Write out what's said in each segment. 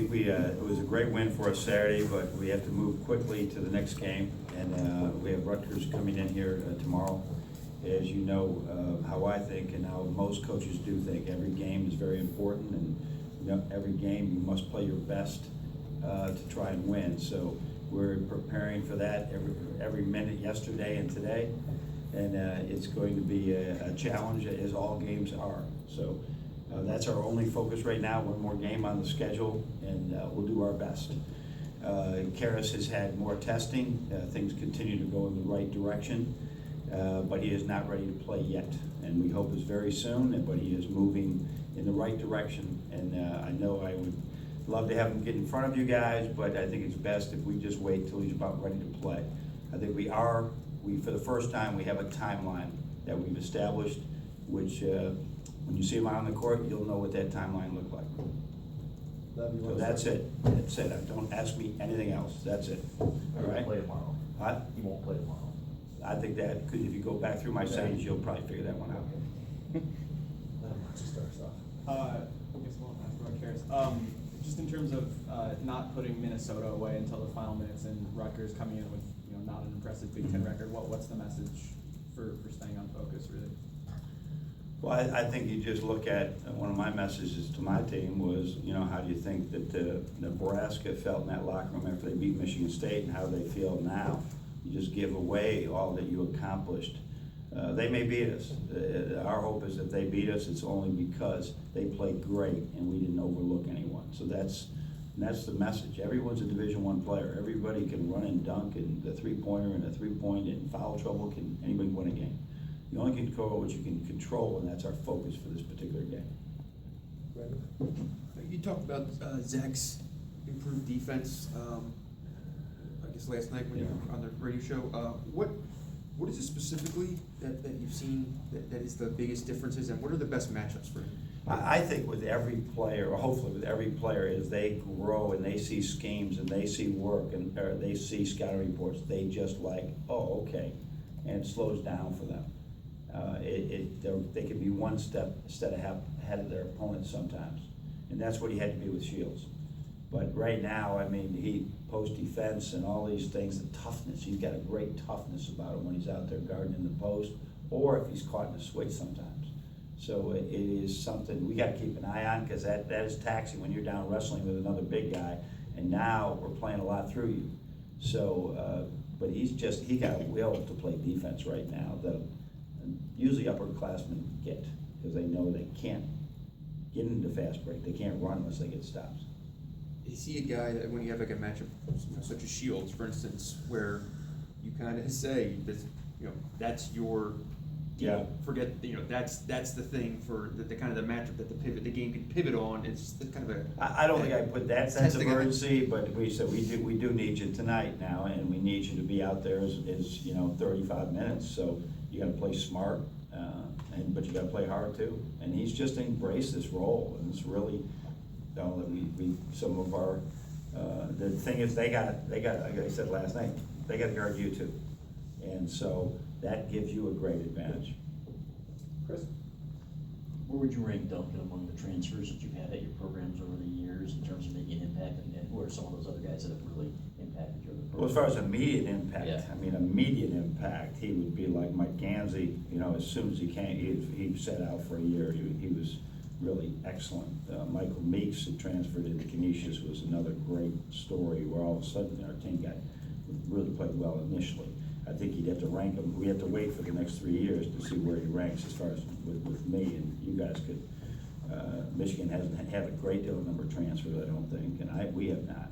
think it was a great win for us Saturday, but we have to move quickly to the next game, and we have Rutgers coming in here tomorrow. As you know, how I think and how most coaches do think, every game is very important, and every game you must play your best to try and win. So we're preparing for that every minute yesterday and today, and it's going to be a challenge, as all games are. So that's our only focus right now. One more game on the schedule, and we'll do our best. Karras has had more testing. Things continue to go in the right direction, but he is not ready to play yet. And we hope it's very soon, but he is moving in the right direction. And I know I would love to have him get in front of you guys, but I think it's best if we just wait till he's about ready to play. I think we for the first time, we have a timeline that we've established, which when you see him out on the court, you'll know what that timeline looked like. So that's it. That's it. Don't ask me anything else. That's it. All right? Play tomorrow. What? He won't play tomorrow. I think that if you go back through my sentence, you'll probably figure that one out. Just start stuff. I guess we'll ask about Karras. Just in terms of not putting Minnesota away until the final minutes, and Rutgers coming in with not an impressive Big Ten record, what's the message for staying on focus, really? Well, I think you just look at one of my messages to my team was, how do you think that Nebraska felt in that locker room after they beat Michigan State, and how they feel now? You just give away all that you accomplished. They may beat us. Our hope is that they beat us, it's only because they played great and we didn't overlook anyone. So that's the message. Everyone's a Division I player. Everybody can run and dunk, and the three-pointer and the three-point and foul trouble, anybody can win a game. You only can control what you can control, and that's our focus for this particular game. You talked about Zach's improved defense, I guess last night when you were on the radio show. What is it specifically that you've seen that is the biggest differences, and what are the best matchups for him? I think with every player, or hopefully with every player, as they grow and they see schemes and they see work or they see scouting reports, they just oh, okay, and it slows down for them. They can be one step ahead of their opponents sometimes, and that's what he had to be with Shields. But right now, he post defense and all these things, the toughness. He's got a great toughness about him when he's out there guarding in the post, or if he's caught in a switch sometimes. So it is something we got to keep an eye on, because that is taxing when you're down wrestling with another big guy, and now we're playing a lot through you. So, but he got a will to play defense right now that usually upperclassmen get, because they know they can't get into fast break. They can't run unless they get stops. Is he a guy that when you have like a matchup such as Shields, for instance, where you kind of say that that's your forget that's the thing for the kind of the matchup that the game can pivot on. It's kind of a I don't think I put that sense of urgency, but we said we do need you tonight now, and we need you to be out there as 35 minutes. So you got to play smart, but you got to play hard too. And he's just embraced this role, and it's really. We some of our the thing is they got like I said last night, they got to guard you too, and so that gives you a great advantage. Chris, Where would you rank Duncan among the transfers that you've had at your programs over the years in terms of making an impact, and who are some of those other guys that have really impacted your program? Well, as far as immediate impact, Yeah. Immediate impact, he would be like Mike Gansey. As soon as he came, he set out for a year. He was really excellent. Michael Meeks, who transferred into Canisius, was another great story where all of a sudden our team really played well initially. I think you'd have to rank him. We have to wait for the next 3 years to see where he ranks as far as with me, and you guys could. Michigan hasn't had a great deal of number of transfers, I don't think, and we have not.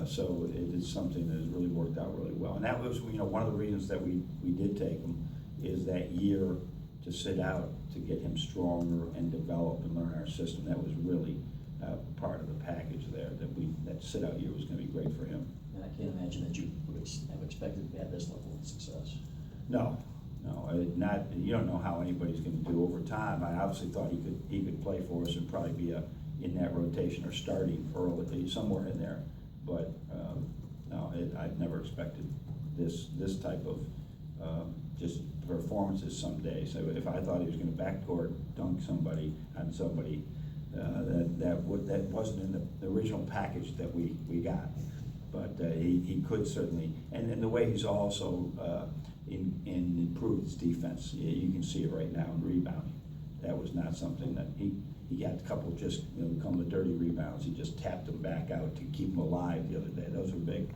So it is something that has really worked out really well. And that was one of the reasons that we did take him, is that year to sit out to get him stronger and develop and learn our system. That was really part of the package there, that sit out year was going to be great for him. And I can't imagine that you would have expected to have this level of success. No, not. You don't know how anybody's going to do over time. I obviously thought he could play for us and probably be in that rotation or starting early, somewhere in there. But no, I'd never expected this type of just performances some days. So if I thought he was going to backcourt dunk somebody on somebody, that wasn't in the original package that we got. But he could certainly, and the way he's also improved his defense. You can see it right now in rebounding. That was not something that he got a couple just, come with dirty rebounds. He just tapped them back out to keep them alive the other day. Those were big.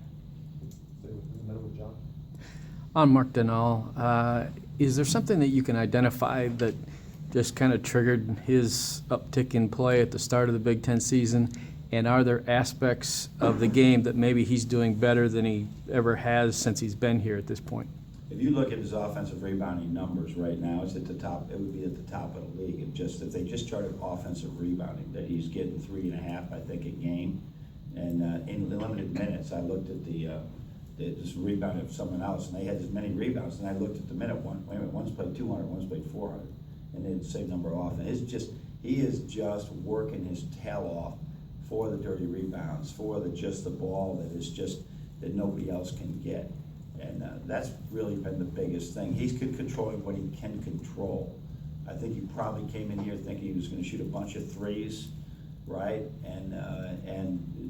Stay with the middle with John. On Mark Denal, is there something that you can identify that just kind of triggered his uptick in play at the start of the Big Ten season? And are there aspects of the game that maybe he's doing better than he ever has since he's been here at this point? If you look at his offensive rebounding numbers right now, it's at the top. It would be at the top of the league. If they just charted offensive rebounding, that he's getting 3.5, I think, a game. And in limited minutes, I looked at this rebound of someone else, and they had as many rebounds. And I looked at the minute one. Wait a minute, one's played 200, one's played 400, and they had the same number of offense. He is just working his tail off for the dirty rebounds, for the ball that nobody else can get. And that's really been the biggest thing. He's controlling what he can control. I think he probably came in here thinking he was going to shoot a bunch of threes, right? And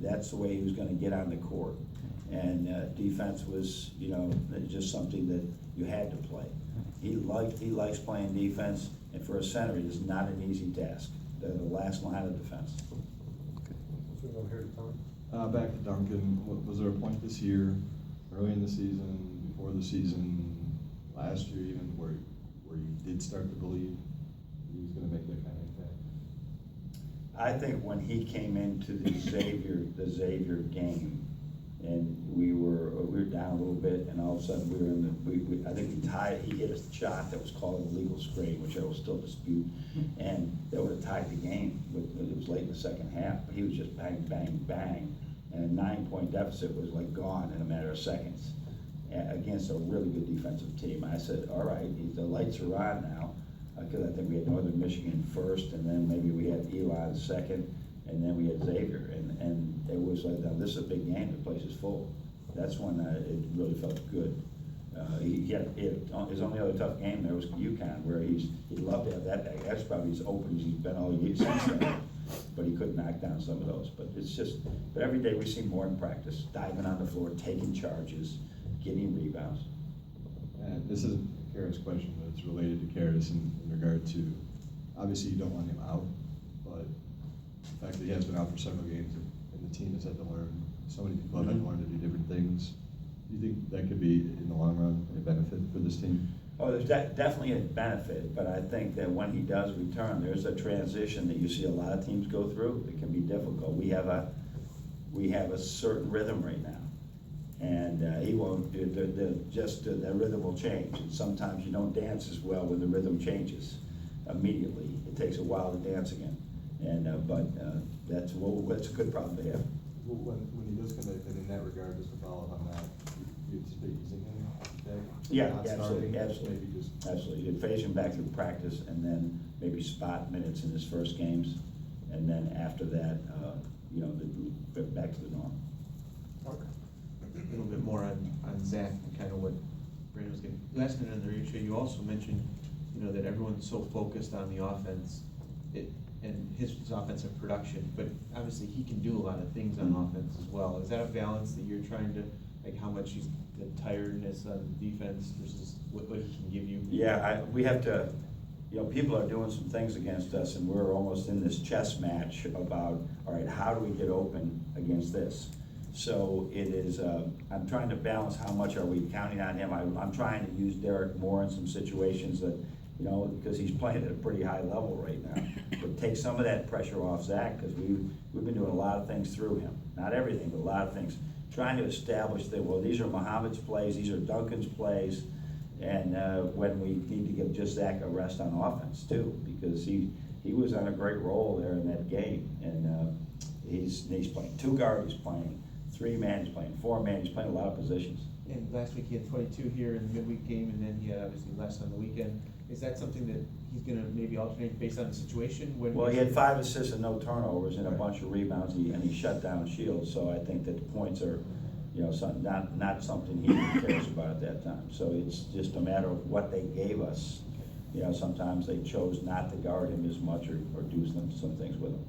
that's the way he was going to get on the court. And defense was, just something that you had to play. He likes playing defense, and for a center, it is not an easy task. They're the last line of defense. So we go here to Tom. Back to Duncan, was there a point this year, early in the season, before the season, last year even, where you did start to believe he was going to make that kind of impact? I think when he came into the Xavier game, and we were down a little bit, and all of a sudden we were in I think he hit a shot that was called an illegal screen, which I will still dispute, and that would have tied the game. It was late in the second half, but he was just bang, bang, bang, and a 9-point deficit was like gone in a matter of seconds against a really good defensive team. I said, all right, the lights are on now, because I think we had Northern Michigan first, and then maybe we had Beilein second, and then we had Xavier, and it was like, now this is a big game, the place is full. That's when it really felt good. His only other tough game there was UConn, where he'd love to have that back. That's probably as open as he's been all year since then, but he couldn't knock down some of those. But but every day we see more in practice, diving on the floor, taking charges, getting rebounds. And this isn't Kara's question, but it's related to Kara's in regard to, obviously you don't want him out, but the fact that he has been out for several games and the team has had to learn, so many people have had to learn to do different things. Do you think that could be, in the long run, a benefit for this team? Oh, there's definitely a benefit, but I think that when he does return, there's a transition that you see a lot of teams go through. It can be difficult. We have a certain rhythm right now, and he won't. The rhythm will change, and sometimes you don't dance as well when the rhythm changes immediately. It takes a while to dance again, and that's a good problem to have. When he does come back, then in that regard, just to follow up on that, you anticipate using him back? Yeah, Not absolutely, starting, absolutely. Maybe just. Absolutely. You'd phase him back through practice, and then maybe spot minutes in his first games, and then after that, back to the norm. A little bit more on Zach and kind of what Brandon was getting. Last minute on the radio show, you also mentioned, that everyone's so focused on the offense, and his offensive production, but obviously he can do a lot of things on offense as well. Is that a balance that you're trying to, like how much the tiredness on defense versus what he can give you? Yeah, we have to, people are doing some things against us, and we're almost in this chess match about, all right, how do we get open against this? So it is, I'm trying to balance how much are we counting on him. I'm trying to use Derek more in some situations that, because he's playing at a pretty high level right now. But take some of that pressure off Zach, because we've been doing a lot of things through him. Not everything, but a lot of things. Trying to establish that, well, these are Muhammad's plays, these are Duncan's plays, and when we need to give just Zach a rest on offense too, because he was on a great roll there in that game. And he's playing 2 guard, he's playing 3-man, he's playing 4-man, he's playing a lot of positions. And last week he had 22 here in the midweek game, and then he had obviously less on the weekend. Is that something that he's going to maybe alternate based on the situation? Well, he had 5 assists and no turnovers and a bunch of rebounds, and he shut down Shields. So I think that the points are, not something he cares about at that time. So it's just a matter of what they gave us. Sometimes they chose not to guard him as much or do some things with him.